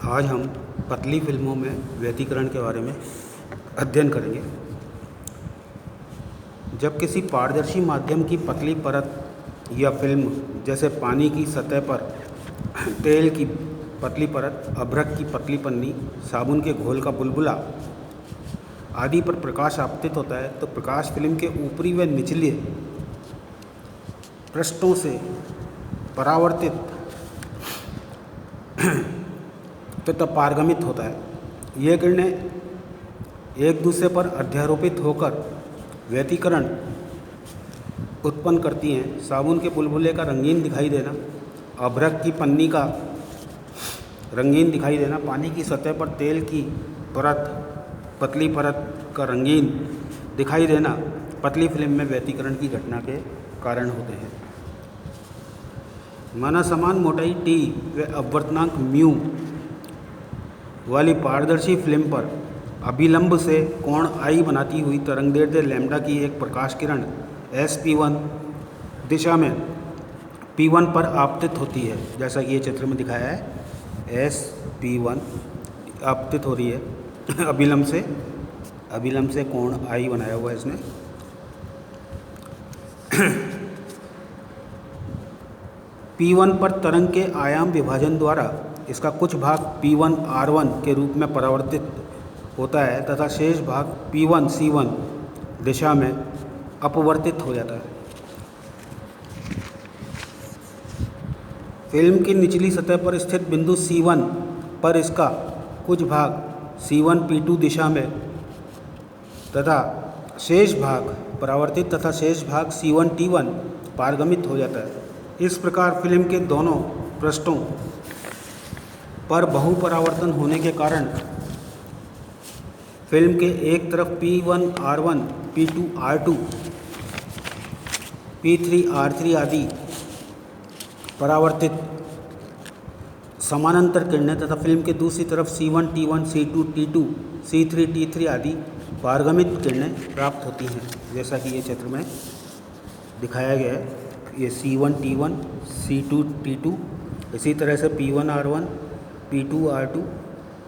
आज हम पतली फिल्मों में व्यतिकरण के बारे में अध्ययन करेंगे। जब किसी पारदर्शी माध्यम की पतली परत या फिल्म जैसे पानी की सतह पर तेल की पतली परत, अभ्रक की पतली पन्नी, साबुन के घोल का बुलबुला आदि पर प्रकाश आपतित होता है तो प्रकाश फिल्म के ऊपरी व निचले पृष्ठों से परावर्तित तथा पारगमित होता है। ये किरणें एक दूसरे पर अध्यारोपित होकर व्यतिकरण उत्पन्न करती हैं। साबुन के बुलबुले का रंगीन दिखाई देना, अभ्रक की पन्नी का रंगीन दिखाई देना, पानी की सतह पर तेल की परत, पतली परत का रंगीन दिखाई देना पतली फिल्म में व्यतिकरण की घटना के कारण होते हैं। माना समान मोटाई टी व अपवर्तनांक म्यू वाली पारदर्शी फिल्म पर अभिलंब से कोण आई बनाती हुई तरंगदैर्ध्य लैम्ब्डा की एक प्रकाश किरण SP1 दिशा में P1 पर आपतित होती है। जैसा कि ये चित्र में दिखाया है, SP1 आपतित हो रही है अभिलंब से कोण आई बनाया हुआ है इसने। P1 पर तरंग के आयाम विभाजन द्वारा इसका कुछ भाग P1R1 के रूप में परावर्तित होता है तथा शेष भाग P1C1 दिशा में अपवर्तित हो जाता है। फिल्म की निचली सतह पर स्थित बिंदु C1 पर इसका कुछ भाग C1P2 दिशा में तथा शेष भाग परावर्तित तथा शेष भाग C1T1 पारगमित हो जाता है। इस प्रकार फिल्म के दोनों पृष्ठों पर बहुपरावर्तन होने के कारण फिल्म के एक तरफ P1R1, P2R2, P3R3 आदि परावर्तित समानांतर किरणें तथा फिल्म के दूसरी तरफ C1T1, C2T2, C3T3 आदि पारगमित किरणें प्राप्त होती हैं। जैसा कि ये चित्र में दिखाया गया है, ये C1T1, C2T2, इसी तरह से P1R1, P2R2,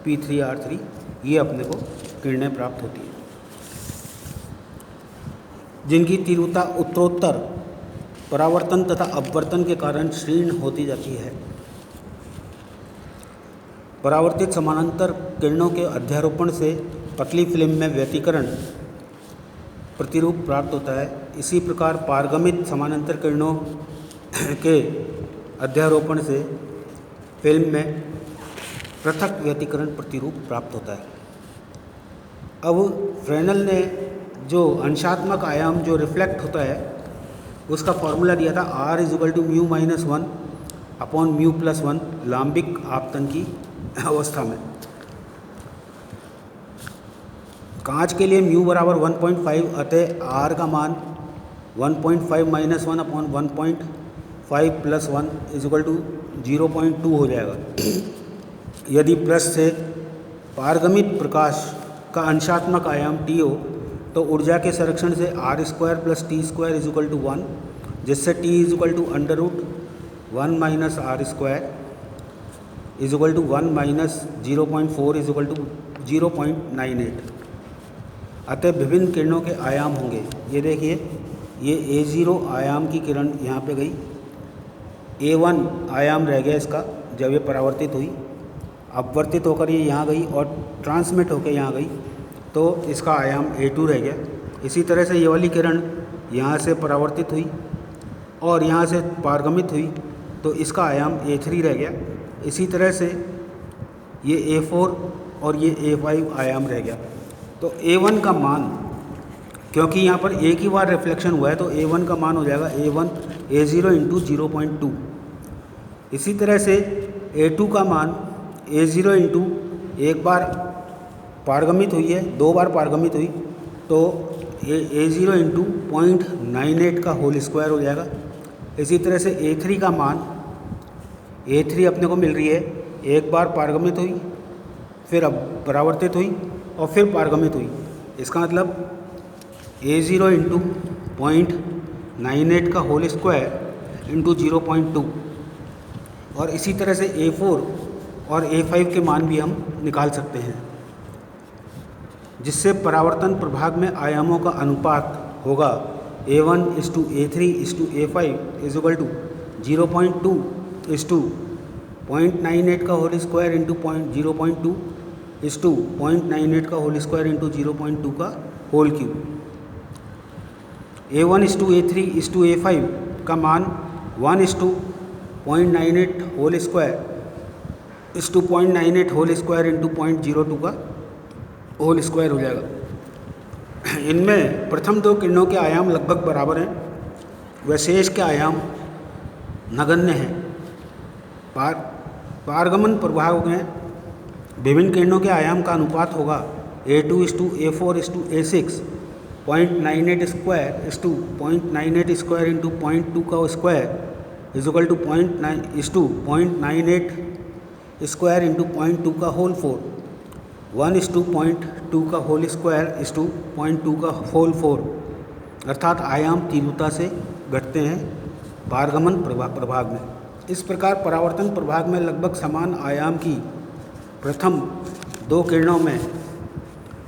P3R3 ये अपने को किरणें प्राप्त होती हैं, जिनकी तीव्रता उत्तरोत्तर परावर्तन तथा अपवर्तन के कारण क्षीण होती जाती है। परावर्तित समानांतर किरणों के अध्यारोपण से पतली फिल्म में व्यतिकरण प्रतिरूप प्राप्त होता है। इसी प्रकार पारगमित समानांतर किरणों के अध्यारोपण से फिल्म में पृथक व्यतिकरण प्रतिरूप प्राप्त होता है। अब फ्रेनेल ने जो अंशात्मक आयाम जो रिफ्लेक्ट होता है उसका फॉर्मूला दिया था R = μ-1 अपॉन μ+1 लांबिक आपतन की अवस्था में। कांच के लिए म्यू बराबर 1.5, अतः R का मान 1.5 - 1 अपॉन 1.5 + 1 = 0.2 हो जाएगा। यदि पृष्ठ से पारगमित प्रकाश का अंशात्मक आयाम T हो तो ऊर्जा के संरक्षण से R² + T² = 1, जिससे T = √1 - R² = 1 - 0.4 = 0.98। अतः विभिन्न किरणों के आयाम होंगे। ये देखिए, ये A0 आयाम की किरण यहाँ पे गई, A1 आयाम रह गया इसका जब ये परावर्तित हुई, अपवर्तित होकर ये यहाँ गई और ट्रांसमिट होकर यहाँ गई तो इसका आयाम A2 रह गया। इसी तरह से ये वाली किरण यहाँ से परावर्तित हुई और यहाँ से पारगमित हुई तो इसका आयाम A3 रह गया। इसी तरह से ये A4 और ये A5 आयाम रह गया। तो A1 का मान, क्योंकि यहाँ पर एक ही बार रिफ्लेक्शन हुआ है तो A1 का मान हो जाएगा A0 × 0.2। इसी तरह से A2 का मान A0 × एक बार पारगमित हुई है, दो बार पारगमित हुई तो A0 × 0.98 का होल स्क्वायर हो जाएगा। इसी तरह से A3 का मान, A3 अपने को मिल रही है, एक बार पारगमित हुई, फिर अब परावर्तित हुई और फिर पारगमित हुई। इसका मतलब A0 × 0.98 का होल स्क्वायर × 0.2 और इसी तरह से A4 और A5 के मान भी हम निकाल सकते हैं, जिससे परावर्तन प्रभाग में आयामों का अनुपात होगा A1:A3:A5 इज इक्वल टू 0.2:0.98 का होल स्क्वायर इंटू 0.2:0.98 का होल स्क्वायर इंटू 0.2 का होल क्यूब। A1:A3:A5 का मान 1:0.98 होल स्क्वायर इस टू 0.98 होल स्क्वायर इंटू 0.02 का होल स्क्वायर हो जाएगा। इनमें प्रथम दो किरणों के आयाम लगभग बराबर हैं, व शेष के आयाम नगण्य हैं। पारगमन प्रभाग में विभिन्न किरणों के आयाम का अनुपात होगा A2:A4:A6 0.98 स्क्वायर इस टू 0.98 स्क्वायर इंटू 0.2 का square is equal to 0.98 square into 0.2 का होल 4, 1:0.2 का होल स्क्वायर इस टू 0.2 का होल 4, अर्थात आयाम तीव्रता से घटते हैं पारगमन प्रभाग में। इस प्रकार परावर्तन प्रभाग में लगभग समान आयाम की प्रथम दो किरणों में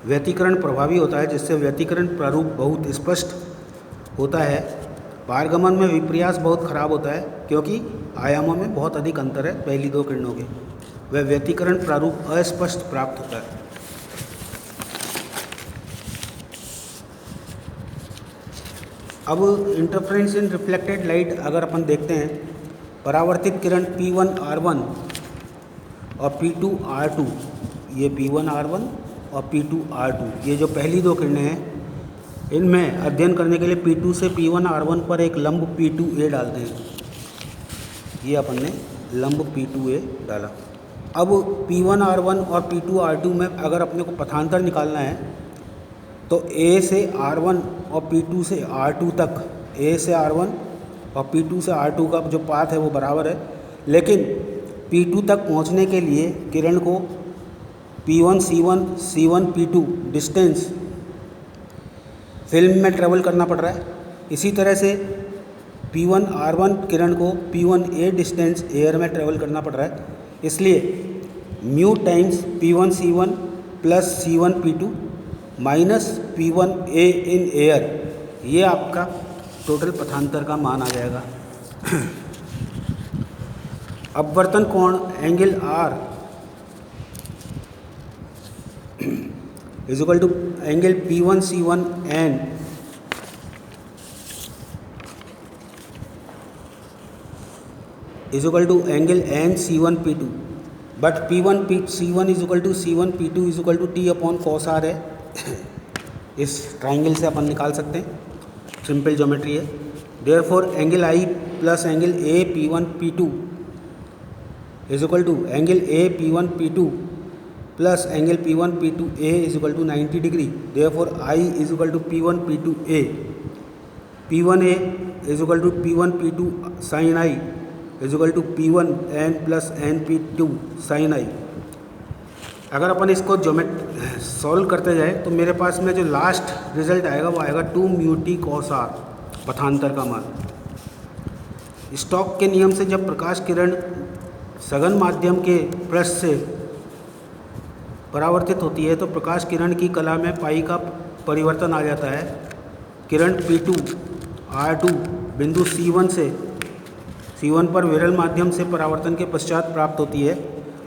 व्यतिकरण प्रभावी होता है, जिससे व्यतिकरण प्रारूप बहुत स्पष्ट होता है। पारगमन में विपर्यास बहुत खराब होता है, क्योंकि आयामों में बहुत अधिक अंतर है पहली दो किरणों के, वह व्यतिकरण प्रारूप अस्पष्ट प्राप्त होता है। अब इंटरफेरेंस इन रिफ्लेक्टेड लाइट अगर अपन देखते हैं, परावर्तित किरण P1R1 और P2R2, ये P1R1 और P2R2, ये जो पहली दो किरणें हैं, इनमें अध्ययन करने के लिए P2 से P1R1 पर एक लंब P2A डालते हैं। ये अपन ने लंब P2A डाला। अब P1R1 और P2R2 में अगर अपने को पथांतर निकालना है तो A से R1 और P2 से R2 तक, A से R1 और P2 से R2 का जो पाथ है वो बराबर है, लेकिन P2 तक पहुंचने के लिए किरण को P1 C1 C1 P2 distance film में ट्रेवल करना पड़ रहा है। इसी तरह से P1 R1 किरण को P1A डिस्टेंस एयर में ट्रेवल करना पड़ रहा है। इसलिए mu times P1 C1 plus C1 P2 minus P1A in air, ये आपका टोटल पथांतर का मान आ जाएगा। अपवर्तन कोण angle R is equal to angle P1 C1 and is equal to angle N C1 P2, but P1 C1 is equal to C1 P2 is equal to T/cos R है। इस triangle से अपन निकाल सकते हैं, सिंपल ज्योमेट्री है। Therefore angle I plus angle A P1 P2 is equal to angle A P1 P2 plus angle P1 P2A is equal to 90 degree. Therefore I is equal to P1 P2A, P1A is equal to P1 P2 sine I is equal to P1N plus NP2 sine I। अगर अपन इसको solve करते जाए तो मेरे पास में जो last result आएगा वो आएगा 2 μt cos R, पथांतर का मान। स्टोक के नियम से जब प्रकाश किरण सघन माध्यम के पृष्ठ से परावर्तित होती है तो प्रकाश किरण की कला में पाई का परिवर्तन आ जाता है। किरण P2 R2 बिंदु C1 पर विरल माध्यम से परावर्तन के पश्चात प्राप्त होती है।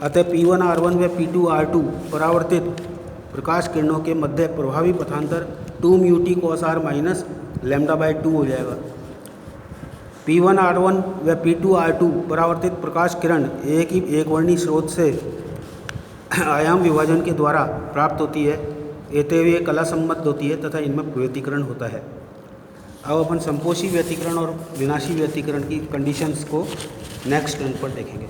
अतः P1 R1 व P2 R2 परावर्तित प्रकाश किरणों के मध्य प्रभावी पथांतर 2 μt cos R माइनस λ/2 हो जाएगा। P1 R1 व P2 R2 परावर्तित प्रकाश किरण एक वर्णी स्रोत से आयाम विभाजन के द्वारा प्राप्त होती है, एते हुए कला सम्मत होती है तथा इनमें व्यतिकरण होता है। अब अपन संपोषी व्यतिकरण और विनाशी व्यतिकरण की कंडीशंस को नेक्स्ट टर्न पर देखेंगे।